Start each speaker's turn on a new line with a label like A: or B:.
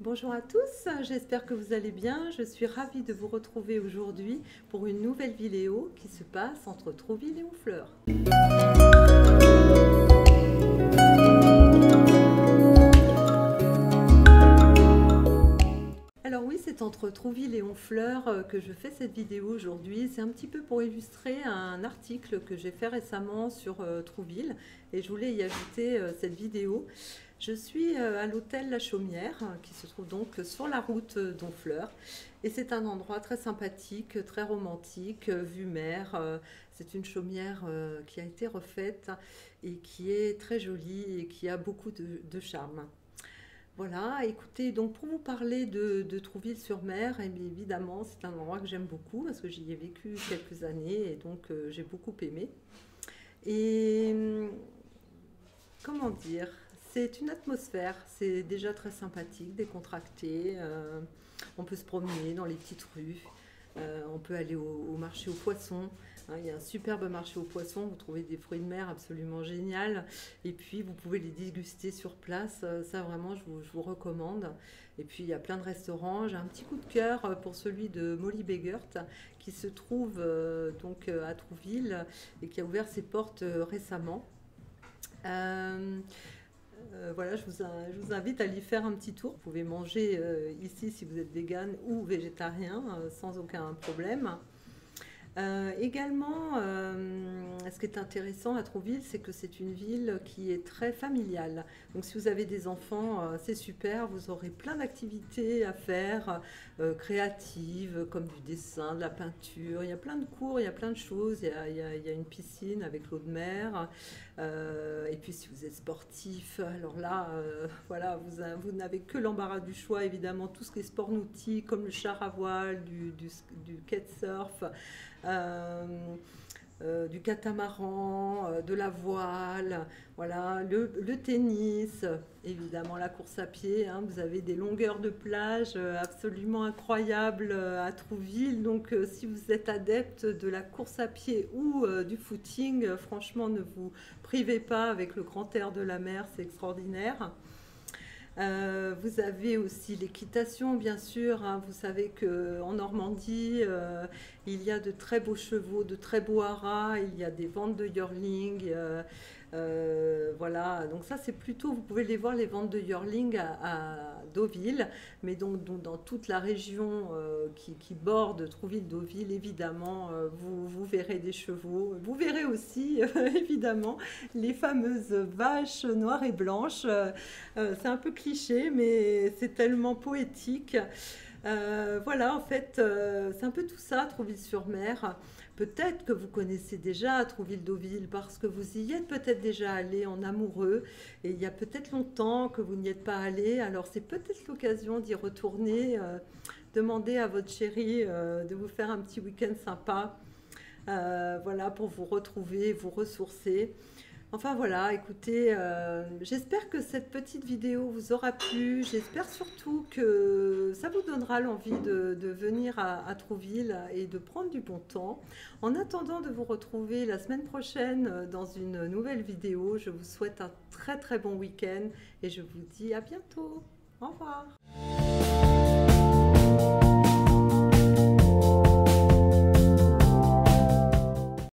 A: Bonjour à tous, j'espère que vous allez bien. Je suis ravie de vous retrouver aujourd'hui pour une nouvelle vidéo qui se passe entre Trouville et Honfleur. Alors oui, c'est entre Trouville et Honfleur que je fais cette vidéo aujourd'hui. C'est un petit peu pour illustrer un article que j'ai fait récemment sur Trouville et je voulais y ajouter cette vidéo. Je suis à l'hôtel La Chaumière qui se trouve donc sur la route d'Honfleur et c'est un endroit très sympathique, très romantique, vue mer. C'est une chaumière qui a été refaite et qui est très jolie et qui a beaucoup de charme. Voilà, écoutez, donc pour vous parler de Trouville-sur-Mer, évidemment, c'est un endroit que j'aime beaucoup parce que j'y ai vécu quelques années et donc j'ai beaucoup aimé. Et comment dire, c'est une atmosphère, c'est déjà très sympathique, décontracté. On peut se promener dans les petites rues, on peut aller au marché aux poissons. Il y a un superbe marché aux poissons, vous trouvez des fruits de mer absolument géniaux et puis vous pouvez les déguster sur place, ça vraiment je vous recommande. Et puis il y a plein de restaurants, j'ai un petit coup de cœur pour celui de Molly Beggert qui se trouve donc à Trouville et qui a ouvert ses portes récemment. Voilà, je vous invite à y faire un petit tour. Vous pouvez manger ici si vous êtes vegan ou végétarien sans aucun problème. Également, ce qui est intéressant à Trouville, c'est que c'est une ville qui est très familiale. Donc si vous avez des enfants, c'est super, vous aurez plein d'activités à faire, créatives, comme du dessin, de la peinture. Il y a plein de cours, il y a plein de choses. Il y a une piscine avec l'eau de mer. Et puis si vous êtes sportif, alors là, voilà, vous n'avez que l'embarras du choix, évidemment, tout ce qui est sport nautique, comme le char à voile, du kitesurf. Du catamaran, de la voile, voilà, le tennis, évidemment la course à pied, hein, vous avez des longueurs de plage absolument incroyables à Trouville, donc si vous êtes adepte de la course à pied ou du footing, franchement ne vous privez pas avec le grand air de la mer, c'est extraordinaire. Vous avez aussi l'équitation, bien sûr, hein. Vous savez qu'en Normandie, il y a de très beaux chevaux, de très beaux haras, il y a des ventes de yearling. Voilà, donc ça c'est plutôt, vous pouvez les voir les ventes de yearling à Deauville, mais donc dans toute la région qui borde Trouville-Deauville, évidemment, vous verrez des chevaux. Vous verrez aussi, évidemment, les fameuses vaches noires et blanches. C'est un peu cliché, mais c'est tellement poétique. Voilà, en fait, c'est un peu tout ça, Trouville-sur-Mer. Peut-être que vous connaissez déjà Trouville-Deauville parce que vous y êtes peut-être déjà allé en amoureux et il y a peut-être longtemps que vous n'y êtes pas allé. Alors c'est peut-être l'occasion d'y retourner, demander à votre chéri de vous faire un petit week-end sympa, voilà, pour vous retrouver, vous ressourcer. Enfin voilà, écoutez, j'espère que cette petite vidéo vous aura plu. J'espère surtout que ça vous donnera l'envie de venir à Trouville et de prendre du bon temps. En attendant de vous retrouver la semaine prochaine dans une nouvelle vidéo, je vous souhaite un très très bon week-end et je vous dis à bientôt. Au revoir.